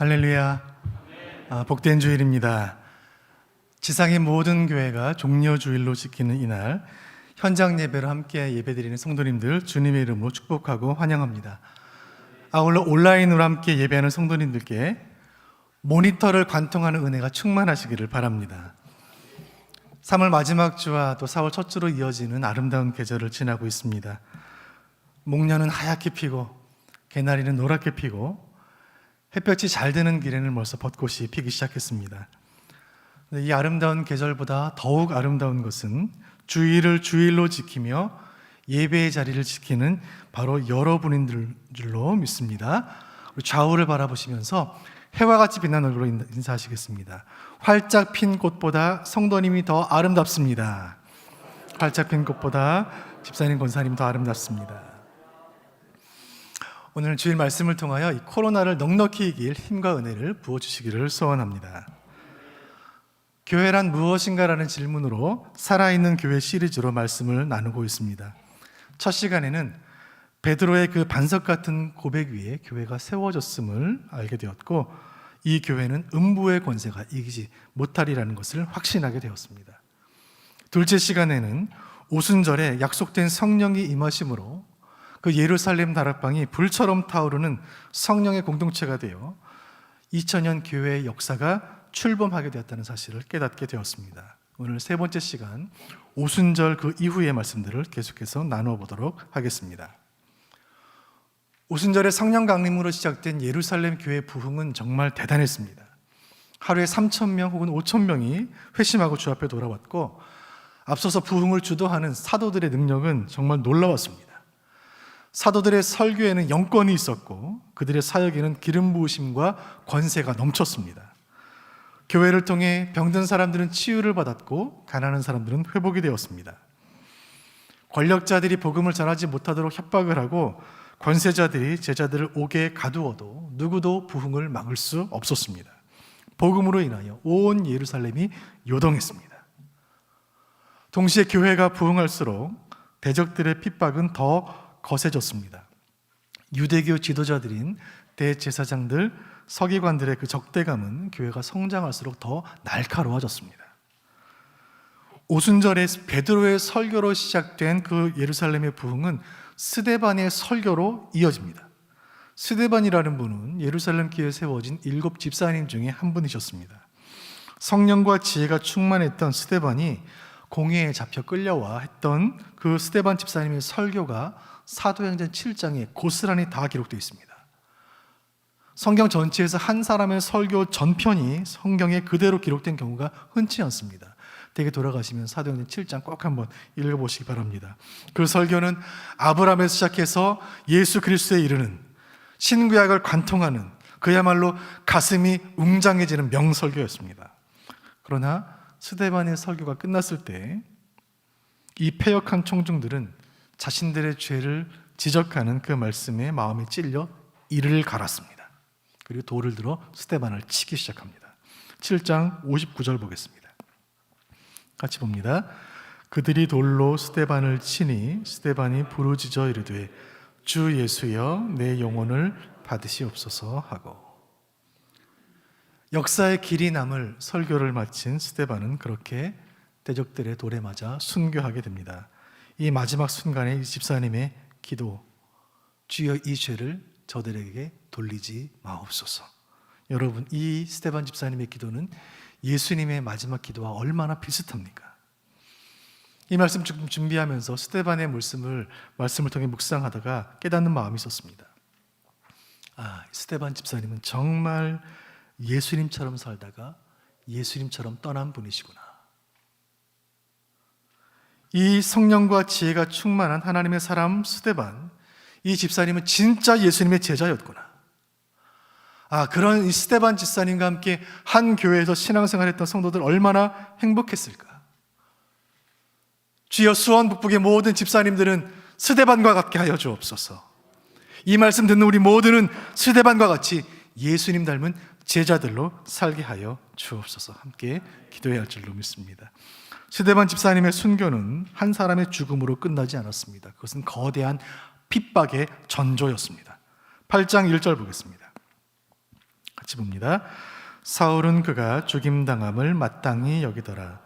할렐루야. 복된 주일입니다. 지상의 모든 교회가 종려주일로 지키는 이날, 현장 예배로 함께 예배드리는 성도님들 주님의 이름으로 축복하고 환영합니다. 아울러 온라인으로 함께 예배하는 성도님들께 모니터를 관통하는 은혜가 충만하시기를 바랍니다. 3월 마지막 주와 또 4월 첫 주로 이어지는 아름다운 계절을 지나고 있습니다. 목련은 하얗게 피고 개나리는 노랗게 피고 햇볕이 잘 드는 길에는 벌써 벚꽃이 피기 시작했습니다. 이 아름다운 계절보다 더욱 아름다운 것은 주일을 주일로 지키며 예배의 자리를 지키는 바로 여러분인 줄로 믿습니다. 좌우를 바라보시면서 해와 같이 빛난 얼굴로 인사하시겠습니다. 활짝 핀 꽃보다 성도님이 더 아름답습니다. 활짝 핀 꽃보다 집사님, 권사님이 더 아름답습니다. 오늘 주일 말씀을 통하여 이 코로나를 넉넉히 이길 힘과 은혜를 부어주시기를 소원합니다. 교회란 무엇인가라는 질문으로 살아있는 교회 시리즈로 말씀을 나누고 있습니다. 첫 시간에는 베드로의 그 반석 같은 고백 위에 교회가 세워졌음을 알게 되었고, 이 교회는 음부의 권세가 이기지 못하리라는 것을 확신하게 되었습니다. 둘째 시간에는 오순절에 약속된 성령이 임하심으로 그 예루살렘 다락방이 불처럼 타오르는 성령의 공동체가 되어 2000년 교회의 역사가 출범하게 되었다는 사실을 깨닫게 되었습니다. 오늘 세 번째 시간, 오순절 그 이후의 말씀들을 계속해서 나누어 보도록 하겠습니다. 오순절의 성령 강림으로 시작된 예루살렘 교회 부흥은 정말 대단했습니다. 하루에 3,000명 혹은 5,000명이 회심하고 주 앞에 돌아왔고, 앞서서 부흥을 주도하는 사도들의 능력은 정말 놀라웠습니다. 사도들의 설교에는 영권이 있었고 그들의 사역에는 기름 부으심과 권세가 넘쳤습니다. 교회를 통해 병든 사람들은 치유를 받았고 가난한 사람들은 회복이 되었습니다. 권력자들이 복음을 전하지 못하도록 협박을 하고 권세자들이 제자들을 옥에 가두어도 누구도 부흥을 막을 수 없었습니다. 복음으로 인하여 온 예루살렘이 요동했습니다. 동시에 교회가 부흥할수록 대적들의 핍박은 더 거세졌습니다. 유대교 지도자들인 대제사장들, 서기관들의 그 적대감은 교회가 성장할수록 더 날카로워졌습니다. 오순절에 베드로의 설교로 시작된 그 예루살렘의 부흥은 스데반의 설교로 이어집니다. 스데반이라는 분은 예루살렘 교회에 세워진 7 집사님 중에 한 분이셨습니다. 성령과 지혜가 충만했던 스데반이 공회에 잡혀 끌려와 했던 그 스데반 집사님의 설교가 사도행전 7장에 고스란히 다 기록되어 있습니다. 성경 전체에서 한 사람의 설교 전편이 성경에 그대로 기록된 경우가 흔치 않습니다. 댁에 돌아가시면 사도행전 7장 꼭 한번 읽어보시기 바랍니다. 그 설교는 아브라함에서 시작해서 예수 그리스도에 이르는 신구약을 관통하는 그야말로 가슴이 웅장해지는 명설교였습니다. 그러나 스데반의 설교가 끝났을 때 이 패역한 청중들은 자신들의 죄를 지적하는 그 말씀에 마음이 찔려 이를 갈았습니다. 그리고 돌을 들어 스데반을 치기 시작합니다. 7장 59절 보겠습니다. 같이 봅니다. 그들이 돌로 스데반을 치니 스데반이 부르짖어 이르되 주 예수여 내 영혼을 받으시옵소서 하고, 역사의 길이 남을 설교를 마친 스데반은 그렇게 대적들의 돌에 맞아 순교하게 됩니다. 이 마지막 순간에 이 집사님의 기도, 주여 이 죄를 저들에게 돌리지 마옵소서. 여러분, 이 스데반 집사님의 기도는 예수님의 마지막 기도와 얼마나 비슷합니까? 이 말씀 준비하면서 스데반의 말씀을 통해 묵상하다가 깨닫는 마음이 있었습니다. 스데반 집사님은 정말 예수님처럼 살다가 예수님처럼 떠난 분이시구나. 이 성령과 지혜가 충만한 하나님의 사람 스데반, 이 집사님은 진짜 예수님의 제자였구나. 그런 이 스데반 집사님과 함께 한 교회에서 신앙생활했던 성도들 얼마나 행복했을까. 주여 수원 북북의 모든 집사님들은 스데반과 같게 하여 주옵소서. 이 말씀 듣는 우리 모두는 스데반과 같이 예수님 닮은 제자들로 살게 하여 주옵소서. 함께 기도해야 할 줄로 믿습니다. 스데반 집사님의 순교는 한 사람의 죽음으로 끝나지 않았습니다. 그것은 거대한 핍박의 전조였습니다. 8장 1절 보겠습니다. 같이 같이 봅니다. 사울은 그가 죽임당함을 마땅히 여기더라.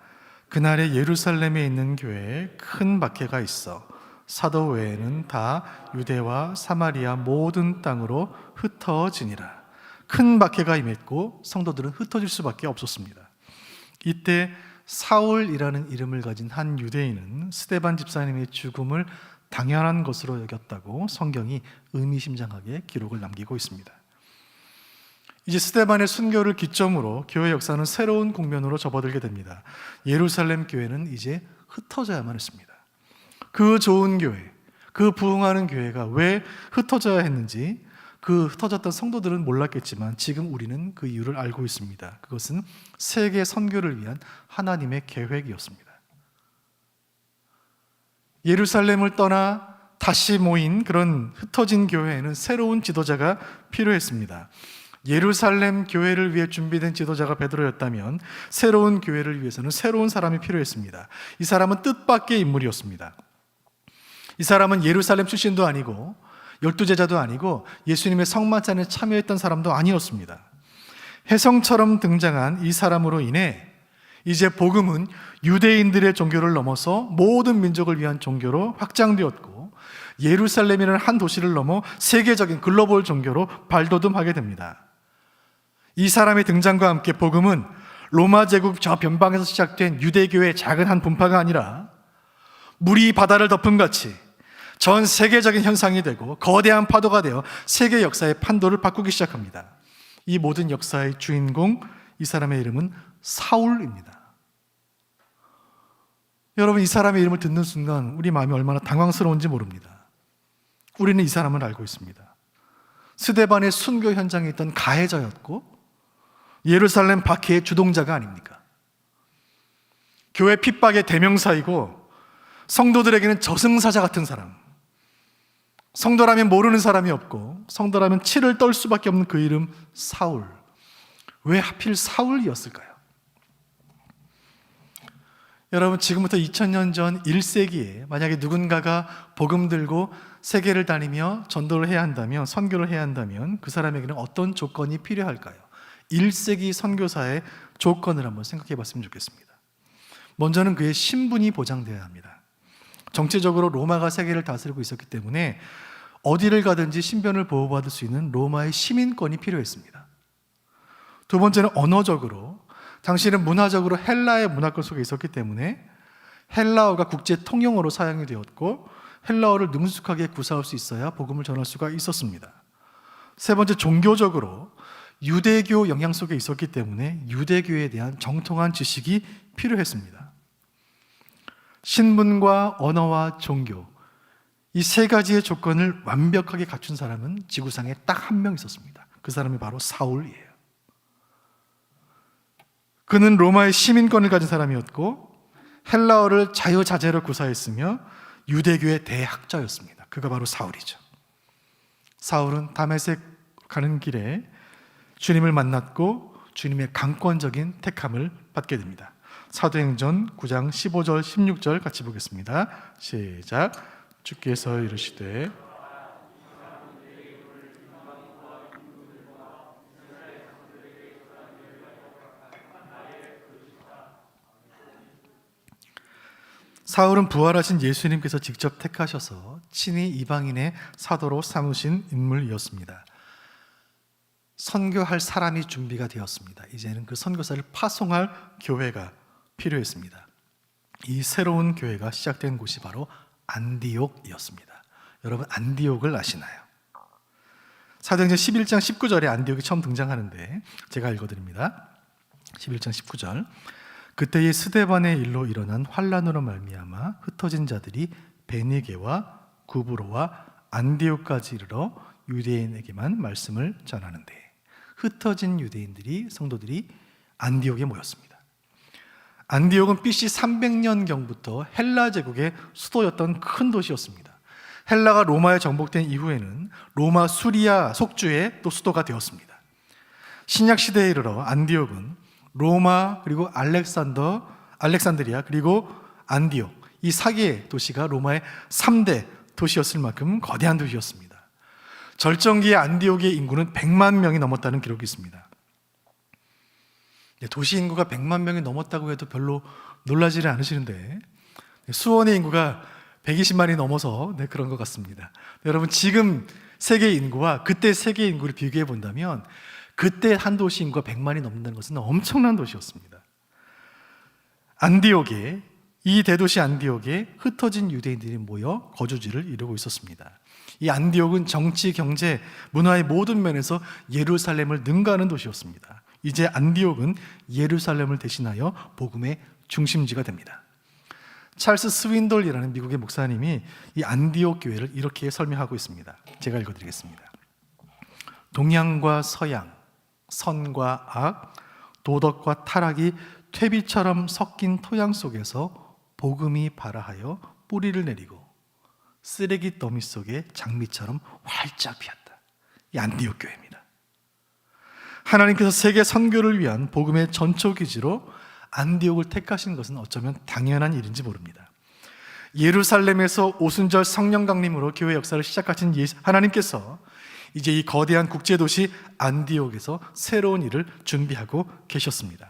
그날에 예루살렘에 있는 교회에 큰 박해가 있어 사도 외에는 다 유대와 사마리아 모든 땅으로 흩어지니라. 큰 박해가 임했고 성도들은 흩어질 수밖에 없었습니다. 이때 사울이라는 이름을 가진 한 유대인은 스데반 집사님의 죽음을 당연한 것으로 여겼다고 성경이 의미심장하게 기록을 남기고 있습니다. 이제 스데반의 순교를 기점으로 교회 역사는 새로운 국면으로 접어들게 됩니다. 예루살렘 교회는 이제 흩어져야만 했습니다. 그 좋은 교회, 그 부흥하는 교회가 왜 흩어져야 했는지 그 흩어졌던 성도들은 몰랐겠지만 지금 우리는 그 이유를 알고 있습니다. 그것은 세계 선교를 위한 하나님의 계획이었습니다. 예루살렘을 떠나 다시 모인 그런 흩어진 교회에는 새로운 지도자가 필요했습니다. 예루살렘 교회를 위해 준비된 지도자가 베드로였다면 새로운 교회를 위해서는 새로운 사람이 필요했습니다. 이 사람은 뜻밖의 인물이었습니다. 이 사람은 예루살렘 출신도 아니고 12제자도 아니고 예수님의 성만찬에 참여했던 사람도 아니었습니다. 혜성처럼 등장한 이 사람으로 인해 이제 복음은 유대인들의 종교를 넘어서 모든 민족을 위한 종교로 확장되었고 예루살렘이라는 한 도시를 넘어 세계적인 글로벌 종교로 발돋움하게 됩니다. 이 사람의 등장과 함께 복음은 로마 제국 저 변방에서 시작된 유대교의 작은 한 분파가 아니라 물이 바다를 덮은 같이 전 세계적인 현상이 되고 거대한 파도가 되어 세계 역사의 판도를 바꾸기 시작합니다. 이 모든 역사의 주인공, 이 사람의 이름은 사울입니다. 여러분, 이 사람의 이름을 듣는 순간 우리 마음이 얼마나 당황스러운지 모릅니다. 우리는 이 사람을 알고 있습니다. 스데반의 순교 현장에 있던 가해자였고 예루살렘 박해의 주동자가 아닙니까? 교회 핍박의 대명사이고 성도들에게는 저승사자 같은 사람, 성도라면 모르는 사람이 없고 성도라면 치를 떨 수밖에 없는 그 이름 사울. 왜 하필 사울이었을까요? 여러분, 지금부터 2000년 전 1세기에 만약에 누군가가 복음 들고 세계를 다니며 전도를 해야 한다면, 선교를 해야 한다면 그 사람에게는 어떤 조건이 필요할까요? 1세기 선교사의 조건을 한번 생각해 봤으면 좋겠습니다. 먼저는 그의 신분이 보장되어야 합니다. 정치적으로 로마가 세계를 다스리고 있었기 때문에 어디를 가든지 신변을 보호받을 수 있는 로마의 시민권이 필요했습니다. 두 번째는 언어적으로 당시는 문화적으로 헬라의 문화권 속에 있었기 때문에 헬라어가 국제 통용어로 사용이 되었고 헬라어를 능숙하게 구사할 수 있어야 복음을 전할 수가 있었습니다. 세 번째, 종교적으로 유대교 영향 속에 있었기 때문에 유대교에 대한 정통한 지식이 필요했습니다. 신분과 언어와 종교, 이 세 가지의 조건을 완벽하게 갖춘 사람은 지구상에 딱 한 명 있었습니다. 그 사람이 바로 사울이에요. 그는 로마의 시민권을 가진 사람이었고 헬라어를 자유자재로 구사했으며 유대교의 대학자였습니다. 그가 바로 사울이죠. 사울은 다메섹 가는 길에 주님을 만났고 주님의 강권적인 택함을 받게 됩니다. 사도행전 9장 15절 16절 같이 보겠습니다. 시작. 주께서 이르시되 사울은 부활하신 예수님께서 직접 택하셔서 친히 이방인의 사도로 삼으신 인물이었습니다. 선교할 사람이 준비가 되었습니다. 이제는 그 선교사를 파송할 교회가 필요했습니다. 이 새로운 교회가 시작된 곳이 바로 안디옥이었습니다. 여러분, 안디옥을 아시나요? 사도행전 11장 19절에 안디옥이 처음 등장하는데 제가 읽어드립니다. 11장 19절. 그때의 스데반의 일로 일어난 환란으로 말미암아 흩어진 자들이 베니게와 구브로와 안디옥까지 이르러 유대인에게만 말씀을 전하는데, 흩어진 유대인들이, 성도들이 안디옥에 모였습니다. 안디옥은 BC 300년경부터 헬라 제국의 수도였던 큰 도시였습니다. 헬라가 로마에 정복된 이후에는 로마 수리아 속주의 또 수도가 되었습니다. 신약 시대에 이르러 안디옥은 로마 그리고 알렉산드리아 그리고 안디옥, 이 4개의 도시가 로마의 3대 도시였을 만큼 거대한 도시였습니다. 절정기의 안디옥의 인구는 100만 명이 넘었다는 기록이 있습니다. 도시 인구가 100만 명이 넘었다고 해도 별로 놀라지를 않으시는데 수원의 인구가 120만이 넘어서 그런 것 같습니다. 여러분, 지금 세계 인구와 그때 세계 인구를 비교해 본다면 그때 한 도시 인구가 100만이 넘는다는 것은 엄청난 도시였습니다. 안디옥에, 이 대도시 안디옥에 흩어진 유대인들이 모여 거주지를 이루고 있었습니다. 이 안디옥은 정치, 경제, 문화의 모든 면에서 예루살렘을 능가하는 도시였습니다. 이제 안디옥은 예루살렘을 대신하여 복음의 중심지가 됩니다. 찰스 스윈돌이라는 미국의 목사님이 이 안디옥 교회를 이렇게 설명하고 있습니다. 제가 읽어드리겠습니다. 동양과 서양, 선과 악, 도덕과 타락이 퇴비처럼 섞인 토양 속에서 복음이 발아하여 뿌리를 내리고 쓰레기 더미 속에 장미처럼 활짝 피었다. 이 안디옥 교회입니다. 하나님께서 세계 선교를 위한 복음의 전초기지로 안디옥을 택하신 것은 어쩌면 당연한 일인지 모릅니다. 예루살렘에서 오순절 성령 강림으로 교회 역사를 시작하신 하나님께서 이제 이 거대한 국제도시 안디옥에서 새로운 일을 준비하고 계셨습니다.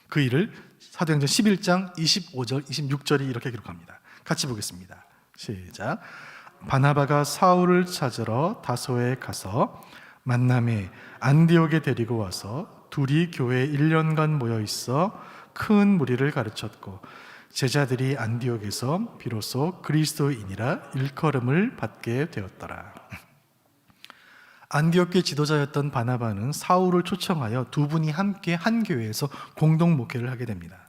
그 일을 사도행전 11장 25절 26절이 이렇게 기록합니다. 같이 보겠습니다. 시작. 바나바가 사울을 찾으러 다소에 가서 만남에 안디옥에 데리고 와서 둘이 교회에 1년간 모여 있어 큰 무리를 가르쳤고 제자들이 안디옥에서 비로소 그리스도인이라 일컬음을 받게 되었더라. 안디옥의 지도자였던 바나바는 사울을 초청하여 두 분이 함께 한 교회에서 공동 목회를 하게 됩니다.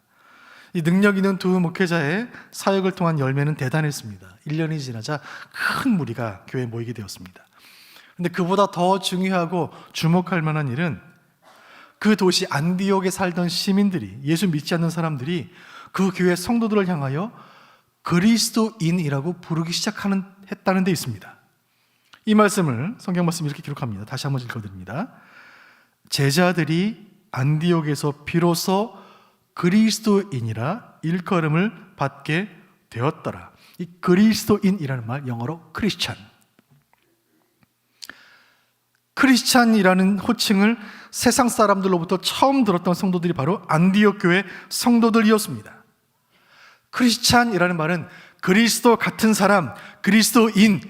이 능력 있는 두 목회자의 사역을 통한 열매는 대단했습니다. 1년이 지나자 큰 무리가 교회에 모이게 되었습니다. 그런데 그보다 더 중요하고 주목할 만한 일은 그 도시 안디옥에 살던 시민들이, 예수 믿지 않는 사람들이 그 교회 성도들을 향하여 그리스도인이라고 부르기 했다는 데 있습니다. 이 말씀을, 성경 말씀이 이렇게 기록합니다. 다시 한번 읽어드립니다. 제자들이 안디옥에서 비로소 그리스도인이라 일컬음을 받게 되었더라. 이 그리스도인이라는 말, 영어로 크리스찬. 크리스찬이라는 호칭을 세상 사람들로부터 처음 들었던 성도들이 바로 안디옥 교회 성도들이었습니다. 크리스찬이라는 말은 그리스도 같은 사람, 그리스도인,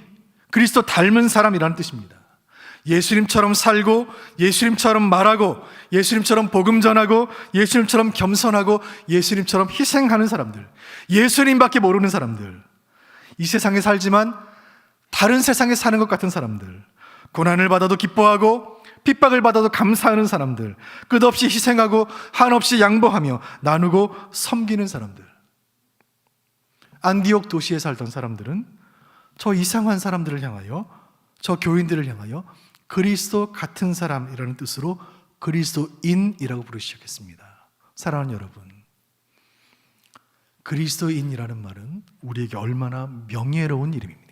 그리스도 닮은 사람이라는 뜻입니다. 예수님처럼 살고, 예수님처럼 말하고, 예수님처럼 복음 전하고, 예수님처럼 겸손하고, 예수님처럼 희생하는 사람들, 예수님밖에 모르는 사람들, 이 세상에 살지만 다른 세상에 사는 것 같은 사람들, 고난을 받아도 기뻐하고 핍박을 받아도 감사하는 사람들, 끝없이 희생하고 한없이 양보하며 나누고 섬기는 사람들. 안디옥 도시에 살던 사람들은 저 이상한 사람들을 향하여, 저 교인들을 향하여 그리스도 같은 사람이라는 뜻으로 그리스도인이라고 부르기 시작했습니다. 사랑하는 여러분, 그리스도인이라는 말은 우리에게 얼마나 명예로운 이름입니까?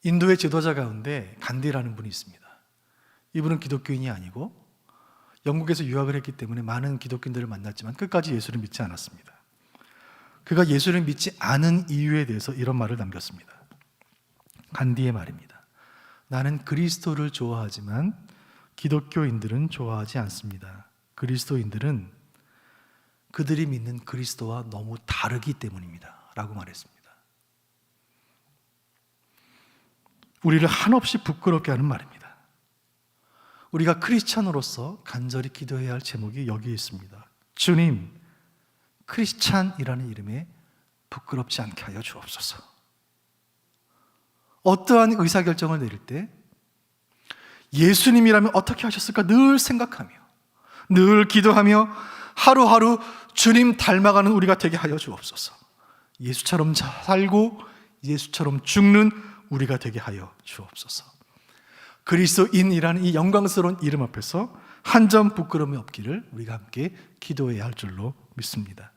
인도의 지도자 가운데 간디라는 분이 있습니다. 이분은 기독교인이 아니고 영국에서 유학을 했기 때문에 많은 기독교인들을 만났지만 끝까지 예수를 믿지 않았습니다. 그가 예수를 믿지 않은 이유에 대해서 이런 말을 남겼습니다. 간디의 말입니다. 나는 그리스도를 좋아하지만 기독교인들은 좋아하지 않습니다. 그리스도인들은 그들이 믿는 그리스도와 너무 다르기 때문입니다. 라고 말했습니다. 우리를 한없이 부끄럽게 하는 말입니다. 우리가 크리스찬으로서 간절히 기도해야 할 제목이 여기에 있습니다. 주님, 크리스찬이라는 이름에 부끄럽지 않게 하여 주옵소서. 어떠한 의사결정을 내릴 때 예수님이라면 어떻게 하셨을까 늘 생각하며, 늘 기도하며 하루하루 주님 닮아가는 우리가 되게 하여 주옵소서. 예수처럼 살고 예수처럼 죽는 우리가 되게 하여 주옵소서. 그리스도인이라는 이 영광스러운 이름 앞에서 한 점 부끄러움이 없기를 우리가 함께 기도해야 할 줄로 믿습니다.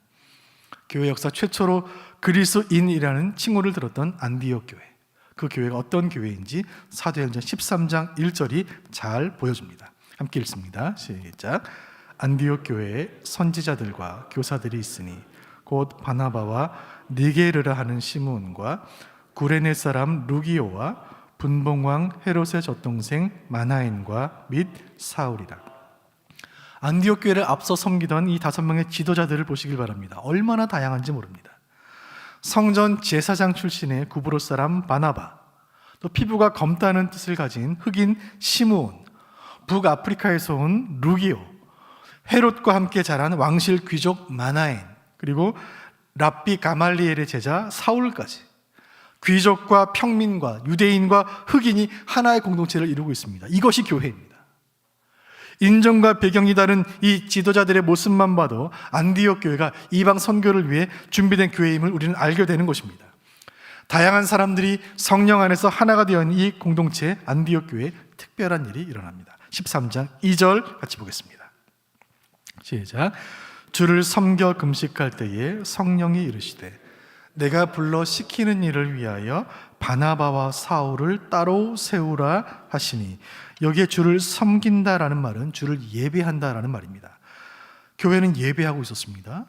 교회 역사 최초로 그리스도인이라는 칭호를 들었던 안디옥 교회, 그 교회가 어떤 교회인지 사도행전 13장 1절이 잘 보여줍니다. 함께 읽습니다. 시작. 안디옥 교회에 선지자들과 교사들이 있으니 곧 바나바와 니게르라 하는 시므온과 구레네 사람 루기오와 분봉왕 헤롯의 젖동생 마나엔과 및 사울이라. 안디옥 교회를 앞서 섬기던 이 5명의 지도자들을 보시길 바랍니다. 얼마나 다양한지 모릅니다. 성전 제사장 출신의 구브로 사람 바나바, 또 피부가 검다는 뜻을 가진 흑인 시므온, 북아프리카에서 온 루기오, 헤롯과 함께 자란 왕실 귀족 마나엔, 그리고 랍비 가말리엘의 제자 사울까지 귀족과 평민과 유대인과 흑인이 하나의 공동체를 이루고 있습니다. 이것이 교회입니다. 인종과 배경이 다른 이 지도자들의 모습만 봐도 안디옥 교회가 이방 선교를 위해 준비된 교회임을 우리는 알게 되는 것입니다. 다양한 사람들이 성령 안에서 하나가 되어 있는 이 공동체 안디옥 교회에 특별한 일이 일어납니다. 13장 2절 같이 보겠습니다. 시작. 주를 섬겨 금식할 때에 성령이 이르시되 내가 불러 시키는 일을 위하여 바나바와 사울을 따로 세우라 하시니, 여기에 주를 섬긴다라는 말은 주를 예배한다라는 말입니다. 교회는 예배하고 있었습니다.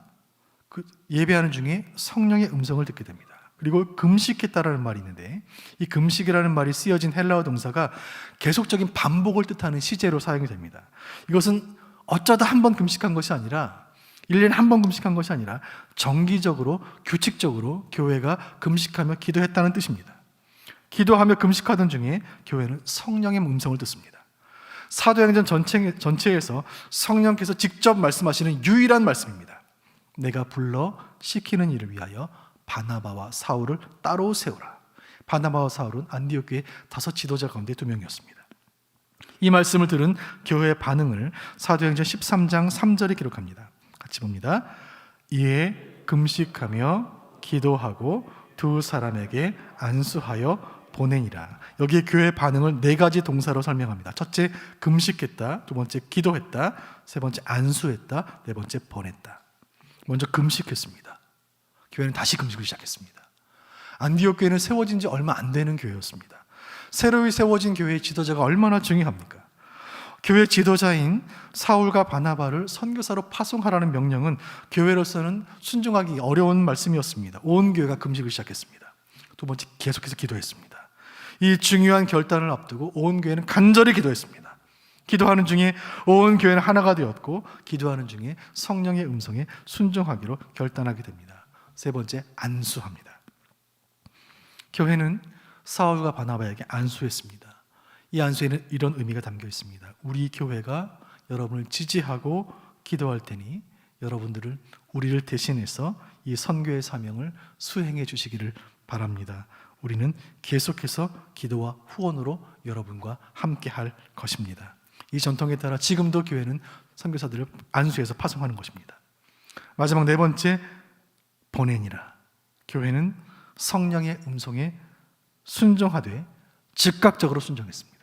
그 예배하는 중에 성령의 음성을 듣게 됩니다. 그리고 금식했다라는 말이 있는데, 이 금식이라는 말이 쓰여진 헬라어 동사가 계속적인 반복을 뜻하는 시제로 사용이 됩니다. 이것은 어쩌다 한 번 금식한 것이 아니라, 1년에 한 번 금식한 것이 아니라 정기적으로 규칙적으로 교회가 금식하며 기도했다는 뜻입니다. 기도하며 금식하던 중에 교회는 성령의 음성을 듣습니다. 사도행전 전체에서 성령께서 직접 말씀하시는 유일한 말씀입니다. 내가 불러 시키는 일을 위하여 바나바와 사울을 따로 세우라. 바나바와 사울은 안디옥 교회 5 지도자 가운데 2명이었습니다. 이 말씀을 들은 교회의 반응을 사도행전 13장 3절에 기록합니다. 같이 봅니다. 이에 금식하며 기도하고 2 사람에게 안수하여 보내니라. 여기에 교회의 반응을 4가지 동사로 설명합니다. 첫째, 금식했다. 2번째, 기도했다. 3번째, 안수했다. 4번째, 보냈다. 먼저 금식했습니다. 교회는 다시 금식을 시작했습니다. 안디옥 교회는 세워진 지 얼마 안 되는 교회였습니다. 새로이 세워진 교회의 지도자가 얼마나 중요합니까? 교회 지도자인 사울과 바나바를 선교사로 파송하라는 명령은 교회로서는 순종하기 어려운 말씀이었습니다. 온 교회가 금식을 시작했습니다. 2번째, 계속해서 기도했습니다. 이 중요한 결단을 앞두고 온 교회는 간절히 기도했습니다. 기도하는 중에 온 교회는 하나가 되었고, 기도하는 중에 성령의 음성에 순종하기로 결단하게 됩니다. 3번째, 안수합니다. 교회는 사울과 바나바에게 안수했습니다. 이 안수에는 이런 의미가 담겨 있습니다. 우리 교회가 여러분을 지지하고 기도할 테니 여러분들을, 우리를 대신해서 이 선교의 사명을 수행해 주시기를 바랍니다. 우리는 계속해서 기도와 후원으로 여러분과 함께 할 것입니다. 이 전통에 따라 지금도 교회는 선교사들을 안수해서 파송하는 것입니다. 마지막 4번째, 보내니라. 교회는 성령의 음성에 순종하되 즉각적으로 순종했습니다.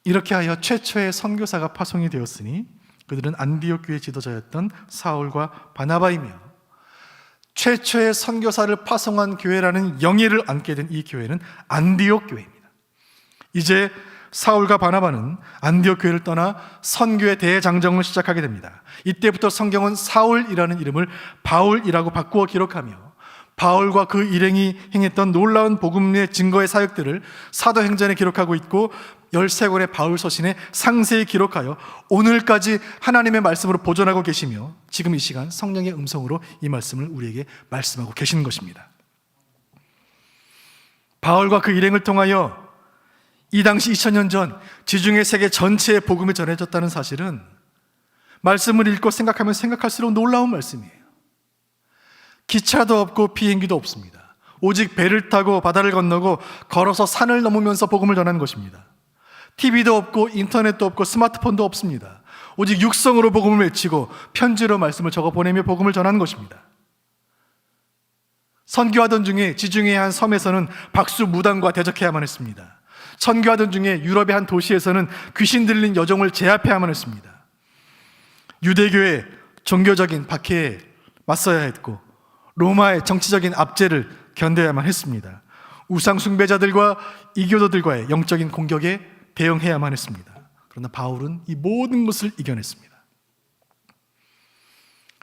이렇게 하여 최초의 선교사가 파송이 되었으니 그들은 안디옥 교회 지도자였던 사울과 바나바이며, 최초의 선교사를 파송한 교회라는 영예를 안게 된 이 교회는 안디옥 교회입니다. 이제 사울과 바나바는 안디옥 교회를 떠나 선교의 대장정을 시작하게 됩니다. 이때부터 성경은 사울이라는 이름을 바울이라고 바꾸어 기록하며, 바울과 그 일행이 행했던 놀라운 복음의 증거의 사역들을 사도행전에 기록하고 있고, 13권의 바울 서신에 상세히 기록하여 오늘까지 하나님의 말씀으로 보존하고 계시며, 지금 이 시간 성령의 음성으로 이 말씀을 우리에게 말씀하고 계시는 것입니다. 바울과 그 일행을 통하여 이 당시 2000년 전 지중해 세계 전체에 복음이 전해졌다는 사실은 말씀을 읽고 생각하면 생각할수록 놀라운 말씀이에요. 기차도 없고 비행기도 없습니다. 오직 배를 타고 바다를 건너고 걸어서 산을 넘으면서 복음을 전하는 것입니다. TV도 없고 인터넷도 없고 스마트폰도 없습니다. 오직 육성으로 복음을 외치고 편지로 말씀을 적어 보내며 복음을 전하는 것입니다. 선교하던 중에 지중해의 한 섬에서는 박수 무당과 대적해야만 했습니다. 선교하던 중에 유럽의 한 도시에서는 귀신 들린 여종을 제압해야만 했습니다. 유대교의 종교적인 박해에 맞서야 했고, 로마의 정치적인 압제를 견뎌야만 했습니다. 우상 숭배자들과 이교도들과의 영적인 공격에 대응해야만 했습니다. 그러나 바울은 이 모든 것을 이겨냈습니다.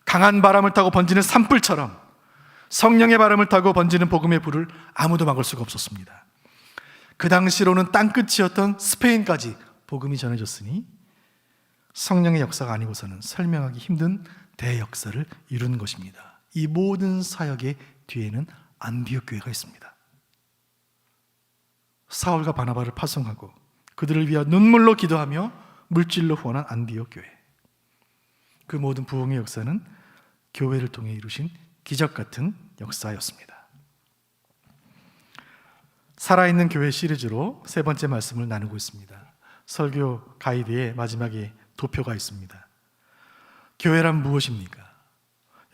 강한 바람을 타고 번지는 산불처럼 성령의 바람을 타고 번지는 복음의 불을 아무도 막을 수가 없었습니다. 그 당시로는 땅끝이었던 스페인까지 복음이 전해졌으니 성령의 역사가 아니고서는 설명하기 힘든 대역사를 이룬 것입니다. 이 모든 사역의 뒤에는 안디옥 교회가 있습니다. 사울과 바나바를 파송하고 그들을 위하여 눈물로 기도하며 물질로 후원한 안디옥 교회. 그 모든 부흥의 역사는 교회를 통해 이루신 기적 같은 역사였습니다. 살아있는 교회 시리즈로 세 번째 말씀을 나누고 있습니다. 설교 가이드의 마지막에 도표가 있습니다. 교회란 무엇입니까?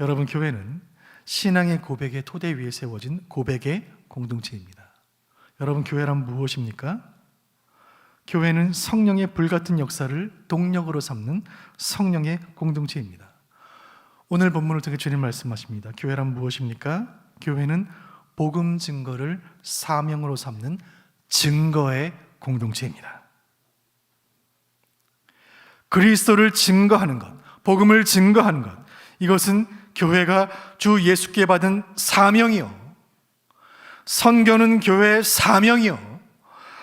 여러분, 교회는 신앙의 고백의 토대 위에 세워진 고백의 공동체입니다. 여러분, 교회란 무엇입니까? 교회는 성령의 불같은 역사를 동력으로 삼는 성령의 공동체입니다. 오늘 본문을 통해 주님 말씀하십니다. 교회란 무엇입니까? 교회는 복음 증거를 사명으로 삼는 증거의 공동체입니다. 그리스도를 증거하는 것, 복음을 증거하는 것, 이것은 교회가 주 예수께 받은 사명이요, 선교는 교회의 사명이요,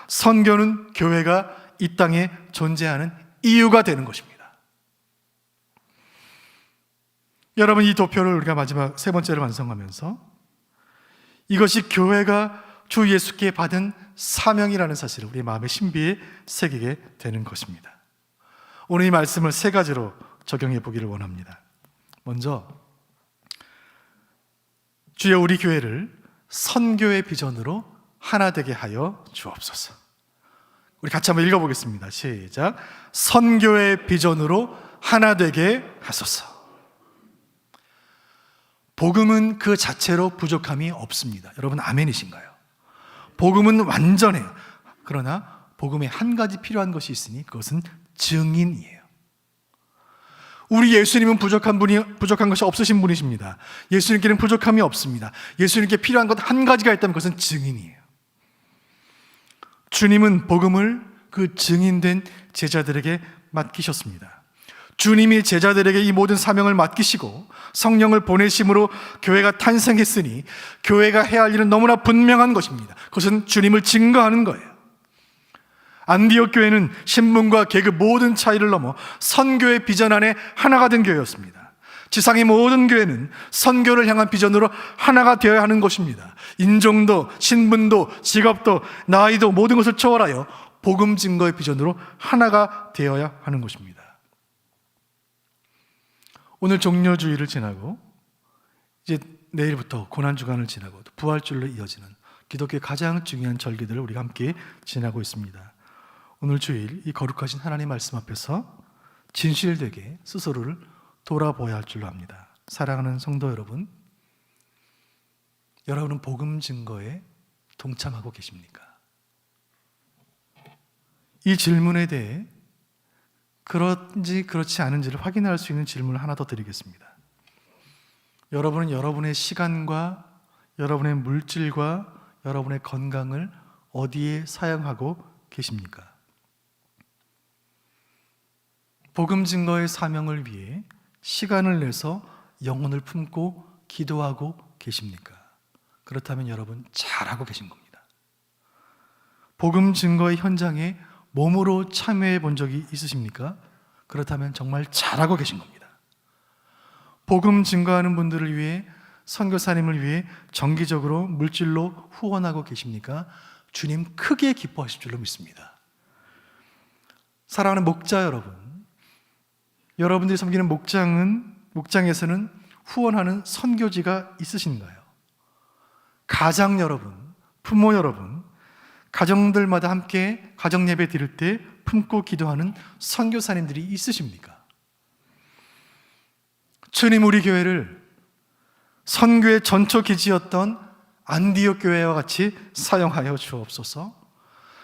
선교는 교회가 이 땅에 존재하는 이유가 되는 것입니다. 여러분, 이 도표를 우리가 마지막 세 번째로 완성하면서 이것이 교회가 주 예수께 받은 사명이라는 사실을 우리 마음의 신비에 새기게 되는 것입니다. 오늘 이 말씀을 세 가지로 적용해 보기를 원합니다. 먼저, 주여 우리 교회를 선교의 비전으로 하나 되게 하여 주옵소서. 우리 같이 한번 읽어보겠습니다. 시작. 선교의 비전으로 하나 되게 하소서. 복음은 그 자체로 부족함이 없습니다. 여러분, 아멘이신가요? 복음은 완전해요. 그러나 복음에 한 가지 필요한 것이 있으니 그것은 증인이에요. 우리 예수님은 부족한 것이 없으신 분이십니다. 예수님께는 부족함이 없습니다. 예수님께 필요한 것 한 가지가 있다면 그것은 증인이에요. 주님은 복음을 그 증인된 제자들에게 맡기셨습니다. 주님이 제자들에게 이 모든 사명을 맡기시고 성령을 보내심으로 교회가 탄생했으니 교회가 해야 할 일은 너무나 분명한 것입니다. 그것은 주님을 증거하는 거예요. 안디옥 교회는 신분과 계급 모든 차이를 넘어 선교의 비전 안에 하나가 된 교회였습니다. 지상의 모든 교회는 선교를 향한 비전으로 하나가 되어야 하는 것입니다. 인종도 신분도 직업도 나이도 모든 것을 초월하여 복음 증거의 비전으로 하나가 되어야 하는 것입니다. 오늘 종료주일을 지나고 이제 내일부터 고난주간을 지나고 부활주일로 이어지는 기독교의 가장 중요한 절기들을 우리가 함께 지나고 있습니다. 오늘 주일 이 거룩하신 하나님 말씀 앞에서 진실되게 스스로를 돌아보아야 할 줄로 압니다. 사랑하는 성도 여러분, 여러분은 복음 증거에 동참하고 계십니까? 이 질문에 대해 그런지 그렇지 않은지를 확인할 수 있는 질문을 하나 더 드리겠습니다. 여러분은 여러분의 시간과 여러분의 물질과 여러분의 건강을 어디에 사용하고 계십니까? 복음 증거의 사명을 위해 시간을 내서 영혼을 품고 기도하고 계십니까? 그렇다면 여러분 잘하고 계신 겁니다. 복음 증거의 현장에 몸으로 참여해 본 적이 있으십니까? 그렇다면 정말 잘하고 계신 겁니다. 복음 증거하는 분들을 위해, 선교사님을 위해 정기적으로 물질로 후원하고 계십니까? 주님 크게 기뻐하실 줄로 믿습니다. 사랑하는 목자 여러분, 여러분들이 섬기는 목장에서는 후원하는 선교지가 있으신가요? 가장 여러분, 부모 여러분, 가정들마다 함께 가정 예배 드릴 때 품고 기도하는 선교사님들이 있으십니까? 주님 우리 교회를 선교의 전초 기지였던 안디옥 교회와 같이 사용하여 주옵소서.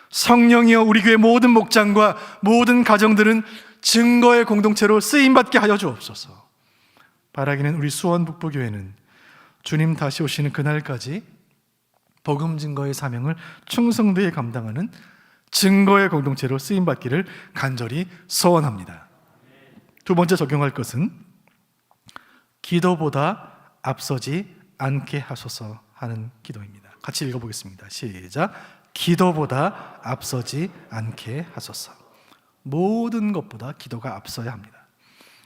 성령이여 우리 교회 모든 목장과 모든 가정들은 증거의 공동체로 쓰임받게 하여 주옵소서. 바라기는 우리 수원 북부교회는 주님 다시 오시는 그날까지 복음 증거의 사명을 충성되게 감당하는 증거의 공동체로 쓰임받기를 간절히 소원합니다. 두 번째 적용할 것은 기도보다 앞서지 않게 하소서 하는 기도입니다. 같이 읽어보겠습니다. 시작. 기도보다 앞서지 않게 하소서. 모든 것보다 기도가 앞서야 합니다.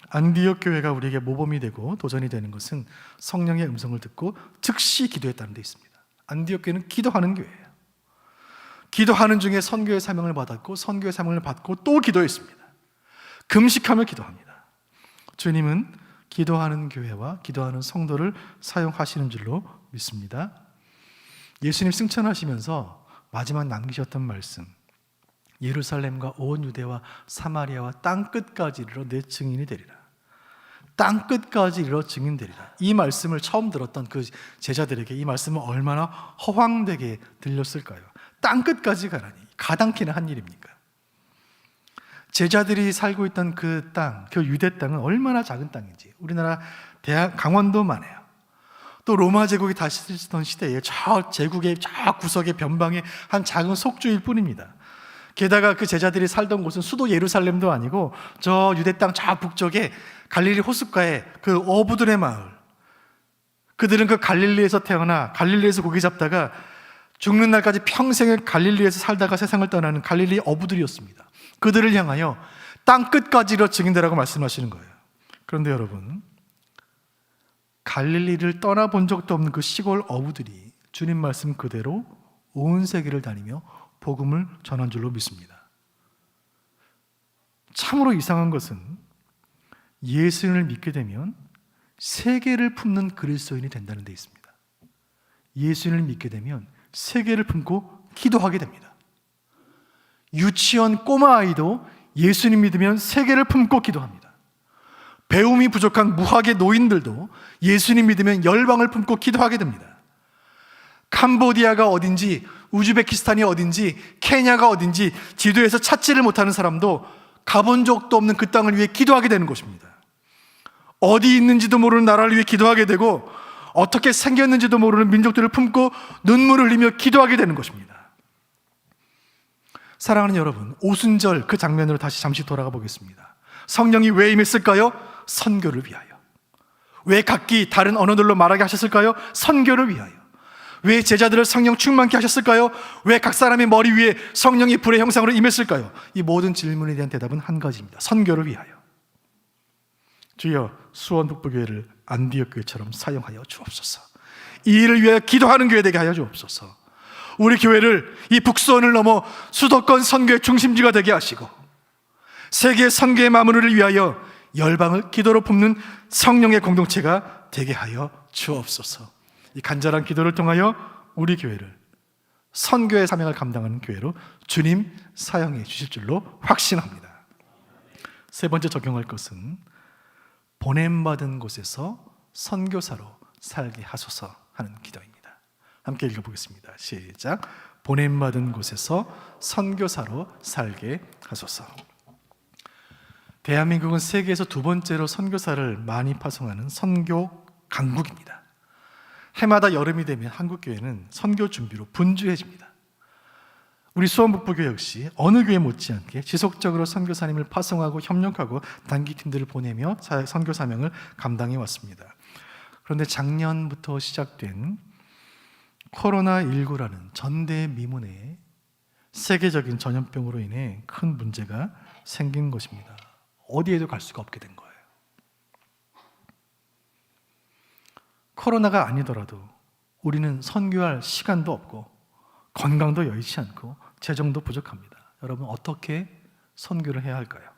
안디옥 교회가 우리에게 모범이 되고 도전이 되는 것은 성령의 음성을 듣고 즉시 기도했다는 데 있습니다. 안디옥 교회는 기도하는 교회예요. 기도하는 중에 선교의 사명을 받았고 선교의 사명을 받고 또 기도했습니다. 금식하며 기도합니다. 주님은 기도하는 교회와 기도하는 성도를 사용하시는 줄로 믿습니다. 예수님 승천하시면서 마지막 남기셨던 말씀, 예루살렘과 온 유대와 사마리아와 땅끝까지 이르러 내 증인이 되리라. 땅끝까지 이르러 증인되리라. 이 말씀을 처음 들었던 그 제자들에게 이 말씀은 얼마나 허황되게 들렸을까요? 땅끝까지 가라니 가당키는 한 일입니까? 제자들이 살고 있던 그 땅, 그 유대 땅은 얼마나 작은 땅인지 우리나라 강원도만 해요. 또 로마 제국이 다스리던 시대에 저 제국의 저 구석의 변방의 한 작은 속주일 뿐입니다. 게다가 그 제자들이 살던 곳은 수도 예루살렘도 아니고 저 유대 땅 저 북쪽에 갈릴리 호숫가에 그 어부들의 마을, 그들은 그 갈릴리에서 태어나 갈릴리에서 고기 잡다가 죽는 날까지 평생을 갈릴리에서 살다가 세상을 떠나는 갈릴리 어부들이었습니다. 그들을 향하여 땅끝까지 이르러 증인되라고 말씀하시는 거예요. 그런데 여러분, 갈릴리를 떠나본 적도 없는 그 시골 어부들이 주님 말씀 그대로 온 세계를 다니며 복음을 전한 줄로 믿습니다. 참으로 이상한 것은 예수님을 믿게 되면 세계를 품는 그리스도인이 된다는 데 있습니다. 예수님을 믿게 되면 세계를 품고 기도하게 됩니다. 유치원 꼬마아이도 예수님 믿으면 세계를 품고 기도합니다. 배움이 부족한 무학의 노인들도 예수님 믿으면 열방을 품고 기도하게 됩니다. 캄보디아가 어딘지, 우즈베키스탄이 어딘지, 케냐가 어딘지 지도에서 찾지를 못하는 사람도 가본 적도 없는 그 땅을 위해 기도하게 되는 것입니다. 어디 있는지도 모르는 나라를 위해 기도하게 되고 어떻게 생겼는지도 모르는 민족들을 품고 눈물을 흘리며 기도하게 되는 것입니다. 사랑하는 여러분, 오순절 그 장면으로 다시 잠시 돌아가 보겠습니다. 성령이 왜 임했을까요? 선교를 위하여. 왜 각기 다른 언어들로 말하게 하셨을까요? 선교를 위하여. 왜 제자들을 성령 충만케 하셨을까요? 왜 각 사람의 머리 위에 성령이 불의 형상으로 임했을까요? 이 모든 질문에 대한 대답은 한 가지입니다. 선교를 위하여. 주여, 수원 북부교회를 안디옥 교회처럼 사용하여 주옵소서. 이 일을 위하여 기도하는 교회 되게 하여 주옵소서. 우리 교회를 이 북수원을 넘어 수도권 선교의 중심지가 되게 하시고 세계 선교의 마무리를 위하여 열방을 기도로 품는 성령의 공동체가 되게 하여 주옵소서. 이 간절한 기도를 통하여 우리 교회를 선교의 사명을 감당하는 교회로 주님 사용해 주실 줄로 확신합니다. 세 번째 적용할 것은 보냄받은 곳에서 선교사로 살게 하소서 하는 기도입니다. 함께 읽어보겠습니다. 시작. 보냄받은 곳에서 선교사로 살게 하소서. 대한민국은 세계에서 두 번째로 선교사를 많이 파송하는 선교 강국입니다. 해마다 여름이 되면 한국교회는 선교 준비로 분주해집니다. 우리 수원북부교회 역시 어느 교회 못지않게 지속적으로 선교사님을 파송하고 협력하고 단기팀들을 보내며 선교 사명을 감당해 왔습니다. 그런데 작년부터 시작된 코로나19라는 전대미문의 세계적인 전염병으로 인해 큰 문제가 생긴 것입니다. 어디에도 갈 수가 없게 된 거예요. 코로나가 아니더라도 우리는 선교할 시간도 없고 건강도 여의치 않고 재정도 부족합니다. 여러분, 어떻게 선교를 해야 할까요?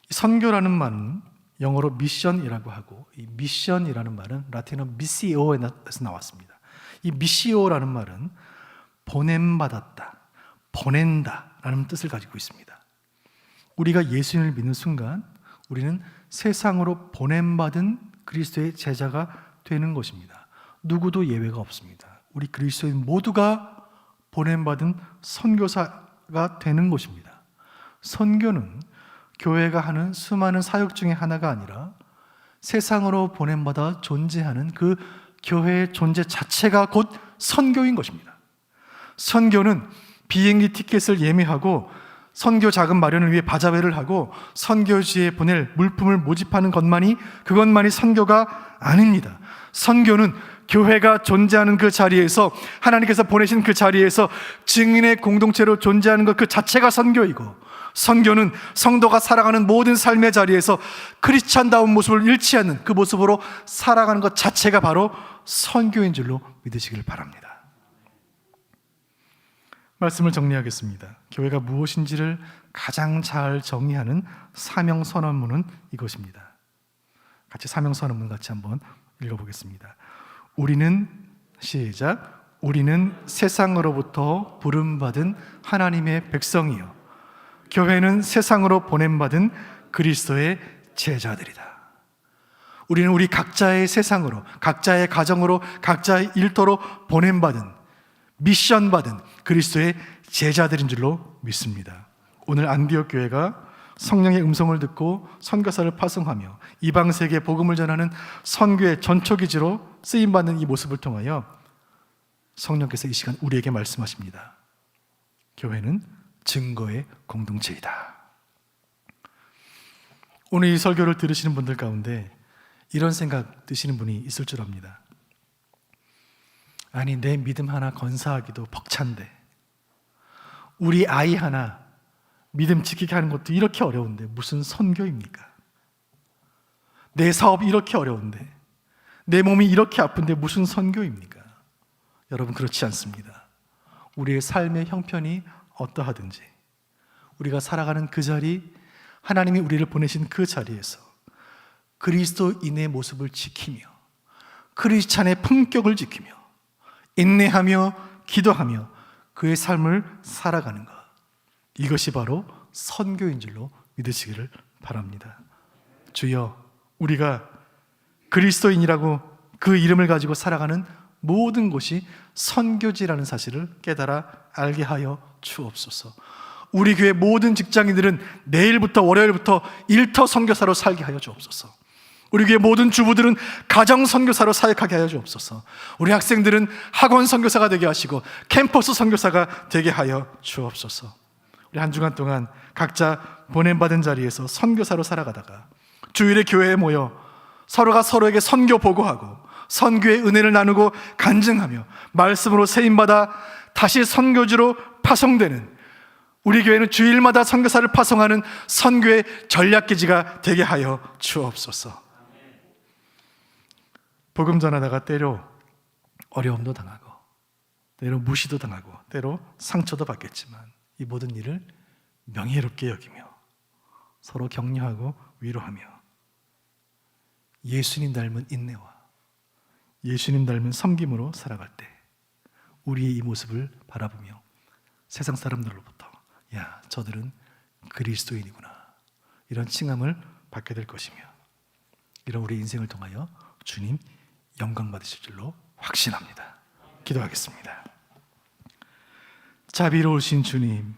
선교라는 말은 영어로 미션이라고 하고, 이 미션이라는 말은 라틴어 미시오에서 나왔습니다. 이 미시오라는 말은 보냄받았다, 보낸다라는 뜻을 가지고 있습니다. 우리가 예수님을 믿는 순간 우리는 세상으로 보냄받은 그리스도의 제자가 되는 것입니다. 누구도 예외가 없습니다. 우리 그리스도인 모두가 보냄받은 선교사가 되는 것입니다. 선교는 교회가 하는 수많은 사역 중에 하나가 아니라 세상으로 보냄받아 존재하는 그 교회의 존재 자체가 곧 선교인 것입니다. 선교는 비행기 티켓을 예매하고 선교 자금 마련을 위해 바자회를 하고 선교지에 보낼 물품을 모집하는 것만이 그것만이 선교가 아닙니다. 선교는 교회가 존재하는 그 자리에서, 하나님께서 보내신 그 자리에서 증인의 공동체로 존재하는 것 그 자체가 선교이고, 선교는 성도가 살아가는 모든 삶의 자리에서 크리스찬다운 모습을 잃지 않는 그 모습으로 살아가는 것 자체가 바로 선교인 줄로 믿으시길 바랍니다. 말씀을 정리하겠습니다. 교회가 무엇인지를 가장 잘 정의하는 사명선언문은 이것입니다. 같이 사명선언문 같이 한번 읽어보겠습니다. 우리는, 시작, 우리는 세상으로부터 부름받은 하나님의 백성이요, 교회는 세상으로 보냄받은 그리스도의 제자들이다. 우리는 우리 각자의 세상으로, 각자의 가정으로, 각자의 일터로 보냄받은, 미션받은 그리스도의 제자들인 줄로 믿습니다. 오늘 안디옥 교회가 성령의 음성을 듣고 선교사를 파송하며 이방 세계에 복음을 전하는 선교의 전초기지로 쓰임받는 이 모습을 통하여 성령께서 이 시간 우리에게 말씀하십니다. 교회는 증거의 공동체이다. 오늘 이 설교를 들으시는 분들 가운데 이런 생각 드시는 분이 있을 줄 압니다. 아니, 내 믿음 하나 건사하기도 벅찬데, 우리 아이 하나 믿음 지키게 하는 것도 이렇게 어려운데 무슨 선교입니까? 내 사업이 이렇게 어려운데, 내 몸이 이렇게 아픈데 무슨 선교입니까? 여러분, 그렇지 않습니다. 우리의 삶의 형편이 어떠하든지 우리가 살아가는 그 자리, 하나님이 우리를 보내신 그 자리에서 그리스도인의 모습을 지키며 크리스찬의 품격을 지키며 인내하며 기도하며 그의 삶을 살아가는 것, 이것이 바로 선교인 줄로 믿으시기를 바랍니다. 주여, 우리가 그리스도인이라고 그 이름을 가지고 살아가는 모든 곳이 선교지라는 사실을 깨달아 알게 하여 주옵소서. 우리 교회 모든 직장인들은 내일부터, 월요일부터 일터 선교사로 살게 하여 주옵소서. 우리 교회 모든 주부들은 가정 선교사로 사역하게 하여 주옵소서. 우리 학생들은 학원 선교사가 되게 하시고 캠퍼스 선교사가 되게 하여 주옵소서. 우리 한 주간 동안 각자 보냄받은 자리에서 선교사로 살아가다가 주일에 교회에 모여 서로가 서로에게 선교 보고하고 선교의 은혜를 나누고 간증하며 말씀으로 세임받아 다시 선교지로 파송되는, 우리 교회는 주일마다 선교사를 파송하는 선교의 전략기지가 되게 하여 주옵소서. 복음 전하다가 때로 어려움도 당하고, 때로 무시도 당하고, 때로 상처도 받겠지만 이 모든 일을 명예롭게 여기며 서로 격려하고 위로하며 예수님 닮은 인내와 예수님 닮은 섬김으로 살아갈 때 우리의 이 모습을 바라보며 세상 사람들로부터, 야, 저들은 그리스도인이구나, 이런 칭함을 받게 될 것이며, 이런 우리 인생을 통하여 주님 영광 받으실 줄로 확신합니다. 기도하겠습니다. 자비로우신 주님,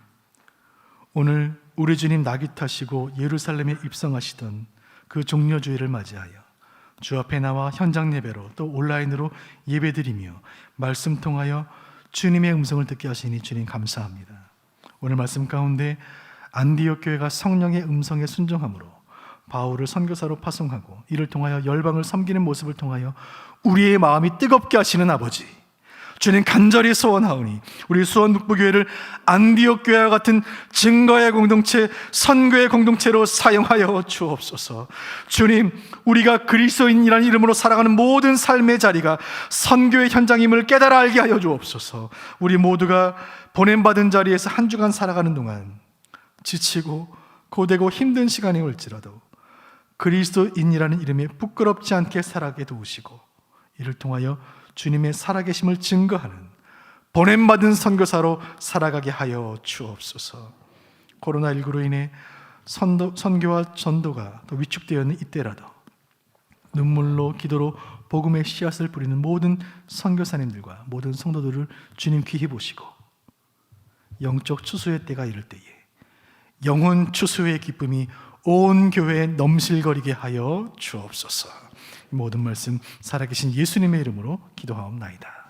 오늘 우리 주님 낙이 타시고 예루살렘에 입성하시던 그 종려주일을 맞이하여 주 앞에 나와 현장 예배로 또 온라인으로 예배드리며 말씀 통하여 주님의 음성을 듣게 하시니 주님 감사합니다. 오늘 말씀 가운데 안디옥 교회가 성령의 음성에 순종함으로 바울을 선교사로 파송하고 이를 통하여 열방을 섬기는 모습을 통하여 우리의 마음이 뜨겁게 하시는 아버지, 주님 간절히 소원하오니 우리 수원북부교회를 안디옥 교회와 같은 증거의 공동체, 선교의 공동체로 사용하여 주옵소서. 주님, 우리가 그리스도인이라는 이름으로 살아가는 모든 삶의 자리가 선교의 현장임을 깨달아 알게 하여 주옵소서. 우리 모두가 보냄받은 자리에서 한 주간 살아가는 동안 지치고 고되고 힘든 시간이 올지라도 그리스도인이라는 이름에 부끄럽지 않게 살아가게 도우시고 이를 통하여 주님의 살아계심을 증거하는 보냄받은 선교사로 살아가게 하여 주옵소서. 코로나19로 인해 선교와 전도가 또 위축되어 있는 이때라도 눈물로 기도로 복음의 씨앗을 뿌리는 모든 선교사님들과 모든 성도들을 주님 귀히 보시고 영적 추수의 때가 이를 때에 영혼 추수의 기쁨이 온 교회에 넘실거리게 하여 주옵소서. 모든 말씀 살아계신 예수님의 이름으로 기도하옵나이다.